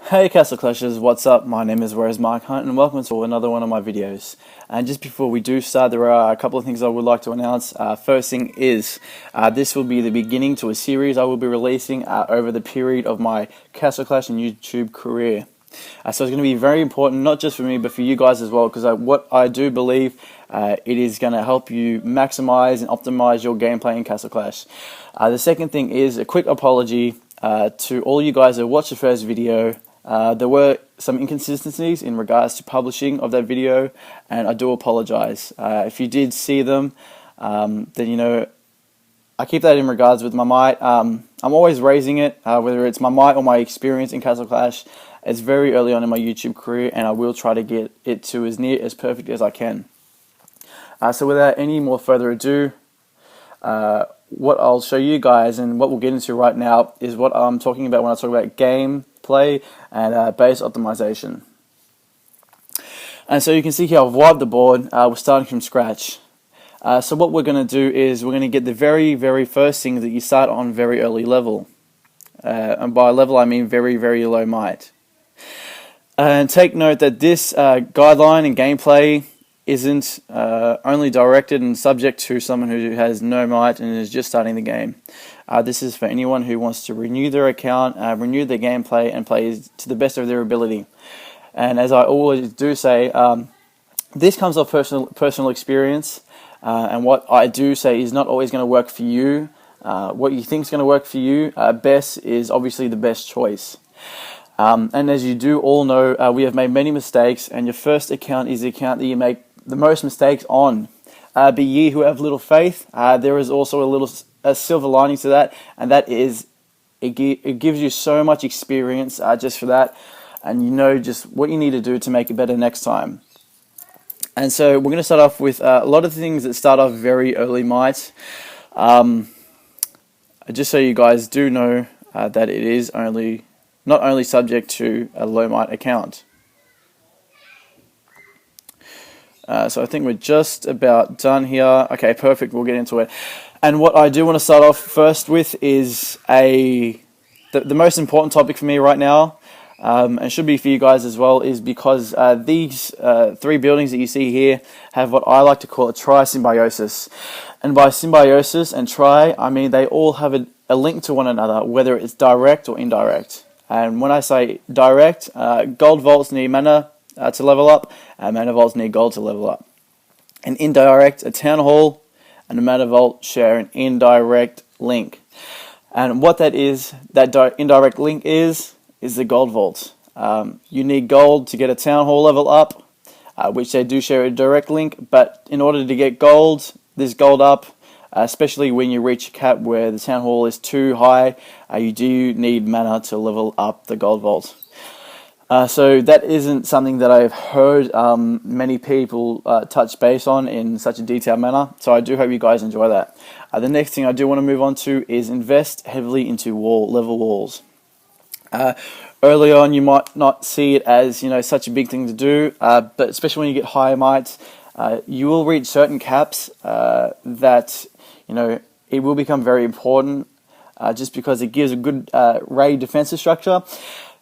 Hey Castle Clashers, what's up? My name is Mark Hunt and welcome to another one of my videos. And just before we do start, there are a couple of things I would like to announce. First thing is, this will be the beginning to a series I will be releasing over the period of my Castle Clash and YouTube career. So it's going to be very important, not just for me, but for you guys as well, because what I do believe, it is going to help you maximize and optimize your gameplay in Castle Clash. The second thing is a quick apology to all you guys that watched the first video. There were some inconsistencies in regards to publishing of that video, and I do apologize. If you did see them, then I keep that in regards with my might. I'm always raising it, whether it's my might or my experience in Castle Clash. It's very early on in my YouTube career, and I will try to get it to as near as perfect as I can. So without any more further ado, what I'll show you guys and what we'll get into right now is what I'm talking about when I talk about gameplay and base optimization. And so you can see here I've wiped the board. We're starting from scratch. So what we're going to do is we're going to get the very first thing that you start on very early level. And by level I mean very low might. And take note that this guideline and gameplay isn't only directed and subject to someone who has no might and is just starting the game. This is for anyone who wants to renew their account, renew their gameplay, and play to the best of their ability. And as I always do say, this comes off personal experience, and what I do say is not always going to work for you. What you think is going to work for you best is obviously the best choice. And as you do all know, we have made many mistakes, and your first account is the account that you make the most mistakes on. Be ye who have little faith. There is also a silver lining to that, and that is it gives you so much experience just for that, and you know just what you need to do to make it better next time. And so we're going to start off with a lot of things that start off very early might. Just so you guys do know that it is not only subject to a low might account. So I think we're just about done here. Okay, perfect, we'll get into it. And what I do want to start off first with is the most important topic for me right now, and should be for you guys as well, is because these three buildings that you see here have what I like to call a tri-symbiosis. And by symbiosis and tri, I mean they all have a link to one another, whether it's direct or indirect. And when I say direct, gold vaults need mana to level up, and mana vaults need gold to level up. And indirect, a town hall and a mana vault share an indirect link. And what that is, that indirect link is the gold vault. You need gold to get a town hall level up, which they do share a direct link, but in order to get this gold up, especially when you reach a cap where the town hall is too high, you do need mana to level up the gold vault. So that isn't something that I've heard many people touch base on in such a detailed manner, so I do hope you guys enjoy that. The next thing I do want to move on to is invest heavily into level walls. Early on you might not see it as such a big thing to do, but especially when you get higher mights, you will reach certain caps that it will become very important, just because it gives a good raid defensive structure,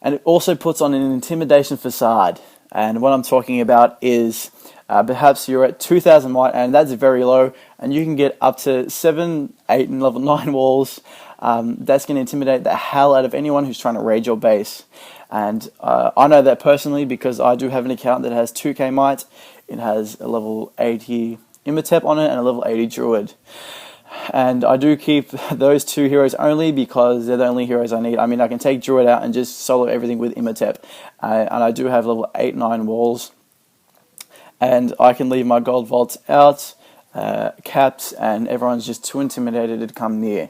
and it also puts on an intimidation facade. And what I'm talking about is perhaps you're at 2,000 might, and that's very low, and you can get up to 7, 8, and level 9 walls. That's going to intimidate the hell out of anyone who's trying to raid your base. And I know that personally because I do have an account that has 2k might. It has a level 80 Imhotep on it and a level 80 Druid. And I do keep those two heroes only because they're the only heroes I need. I mean, I can take Druid out and just solo everything with Imhotep. And I do have level 8, 9 walls. And I can leave my gold vaults out, caps, and everyone's just too intimidated to come near.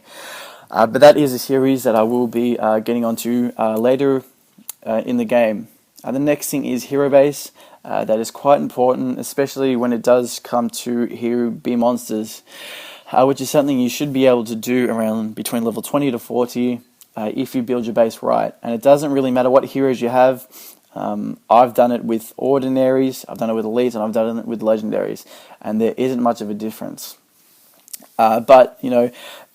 But that is a series that I will be getting onto later in the game. The next thing is hero base. That is quite important, especially when it does come to hero B monsters, which is something you should be able to do around between level 20 to 40 if you build your base right. And it doesn't really matter what heroes you have. I've done it with ordinaries, I've done it with elites, and I've done it with legendaries, and there isn't much of a difference. But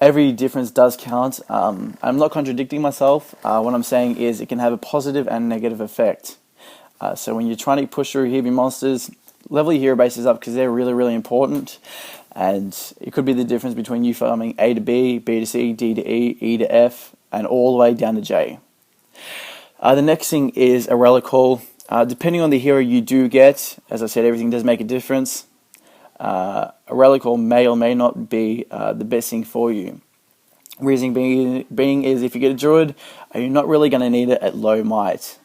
every difference does count. I'm not contradicting myself. What I'm saying is it can have a positive and negative effect. So when you're trying to push through heavy monsters, level your hero bases up because they're really, really important. And it could be the difference between you farming A to B, B to C, D to E, E to F, and all the way down to J. The next thing is a relic haul. Depending on the hero you do get, as I said, everything does make a difference. A relic haul may or may not be the best thing for you. Reason being is if you get a druid, you're not really going to need it at low might.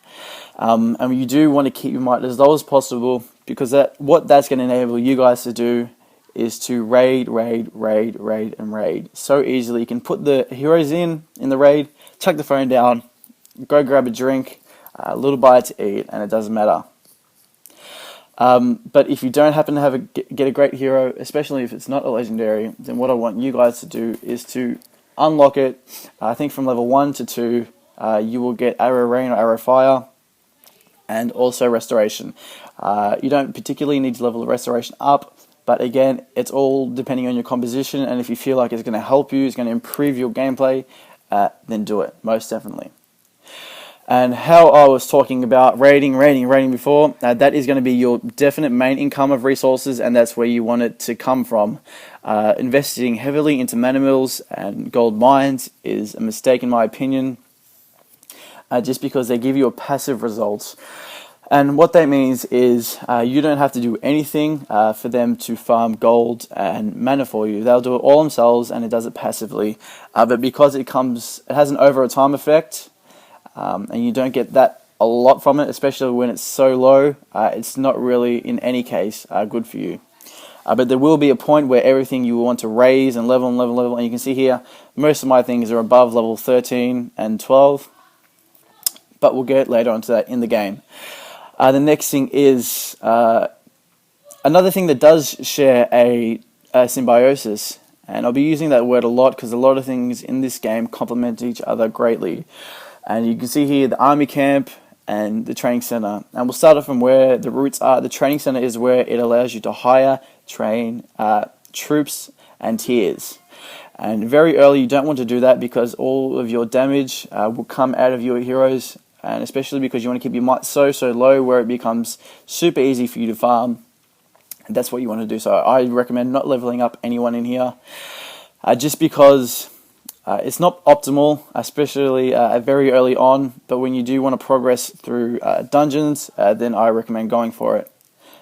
And you do want to keep your might as low as possible because what that's going to enable you guys to do is to raid so easily. You can put the heroes in the raid, chuck the phone down, go grab a drink, a little bite to eat, and it doesn't matter. But if you don't happen to get a great hero, especially if it's not a legendary, then what I want you guys to do is to unlock it. I think from level 1 to 2, you will get Arrow Rain or Arrow Fire, and also Restoration. You don't particularly need to level the Restoration up, but again, it's all depending on your composition, and if you feel like it's going to help you, it's going to improve your gameplay, then do it, most definitely. And how I was talking about raiding before, that is going to be your definite main income of resources, and that's where you want it to come from. Investing heavily into mana mills and gold mines is a mistake in my opinion, just because they give you a passive result. And what that means is you don't have to do anything for them to farm gold and mana for you. They'll do it all themselves, and it does it passively. But because it has an over time effect, and you don't get that a lot from it, especially when it's so low, it's not really, in any case, good for you. But there will be a point where everything you want to raise and level, and you can see here, most of my things are above level 13 and 12, but we'll get later onto that in the game. The next thing is another thing that does share a symbiosis, and I'll be using that word a lot because a lot of things in this game complement each other greatly. And you can see here the army camp and the training center. And we'll start off from where the roots are. The training center is where it allows you to hire, train troops and tiers. And very early you don't want to do that because all of your damage will come out of your heroes, and especially because you want to keep your might so low where it becomes super easy for you to farm. And that's what you want to do. So I recommend not leveling up anyone in here, just because it's not optimal, especially very early on. But when you do want to progress through dungeons, then I recommend going for it.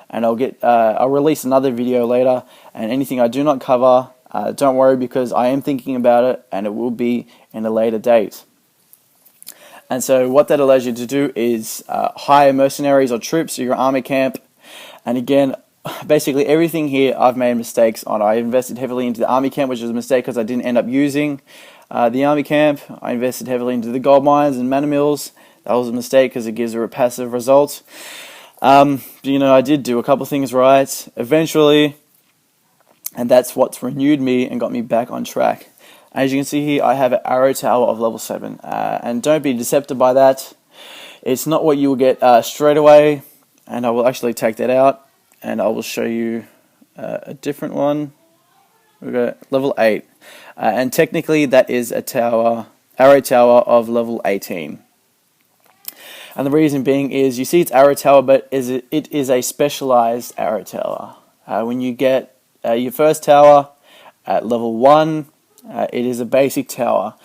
And I'll release another video later, and anything I do not cover, don't worry, because I am thinking about it, and it will be in a later date. And so what that allows you to do is hire mercenaries or troops, so your army camp. And again, basically everything here I've made mistakes on. I invested heavily into the army camp, which was a mistake because I didn't end up using the army camp. I invested heavily into the gold mines and mana mills. That was a mistake because it gives a passive result. I did do a couple things right eventually, and that's what's renewed me and got me back on track. As you can see here, I have an arrow tower of level 7, and don't be deceptive by that. It's not what you will get straight away, and I will actually take that out, and I will show you a different one. We've got level 8, and technically that is a arrow tower of level 18. And the reason being is, you see it's arrow tower, but it is a specialized arrow tower. When you get your first tower at level 1, it is a basic tower.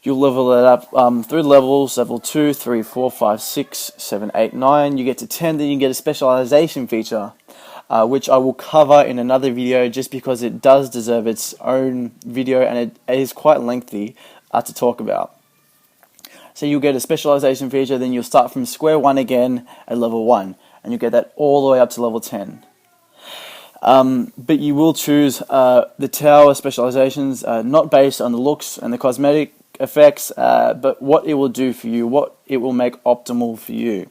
You'll level it up through the levels, level 2, 3, 4, 5, 6, 7, 8, 9. You get to 10, then you get a specialization feature, which I will cover in another video just because it does deserve its own video, and it is quite lengthy to talk about. So you'll get a specialization feature, then you'll start from square one again at level 1, and you get that all the way up to level 10. But you will choose the tower specializations not based on the looks and the cosmetic effects, but what it will do for you, what it will make optimal for you.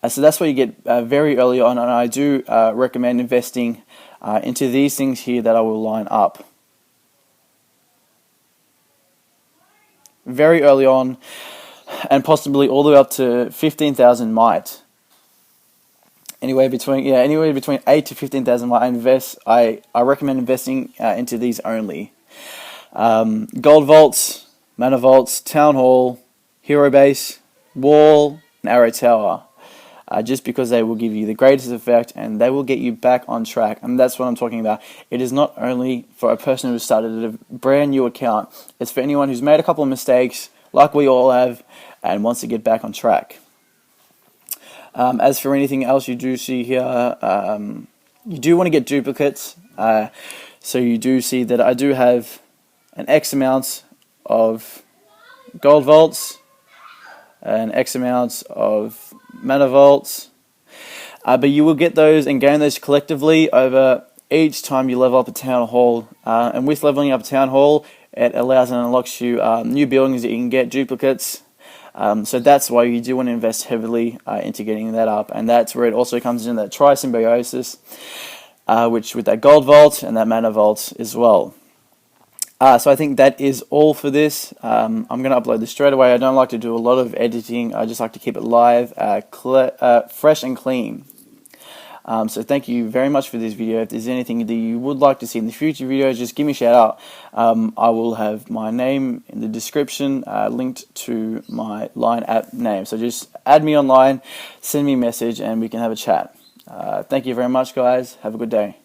So that's what you get very early on, and I do recommend investing into these things here that I will line up. Very early on, and possibly all the way up to 15,000 might anywhere between 8 to 15,000. I recommend investing into these only. Gold vaults, mana vaults, town hall, hero base, wall, and arrow tower. Just because they will give you the greatest effect and they will get you back on track. And that's what I'm talking about. It is not only for a person who started a brand new account, it's for anyone who's made a couple of mistakes, like we all have, and wants to get back on track. As for anything else you do see here, you do want to get duplicates. So you do see that I do have an X amount of gold vaults, an X amount of mana vaults, but you will get those and gain those collectively over each time you level up a town hall. And with leveling up a town hall, it allows and unlocks you new buildings that you can get duplicates. So that's why you do want to invest heavily into getting that up, and that's where it also comes in that tri-symbiosis, which with that gold vault and that mana vault as well. So I think that is all for this. I'm going to upload this straight away. I don't like to do a lot of editing. I just like to keep it live, fresh and clean. So thank you very much for this video. If there's anything that you would like to see in the future videos, just give me a shout out. I will have my name in the description linked to my Line app name. So just add me online, send me a message, and we can have a chat. Thank you very much, guys. Have a good day.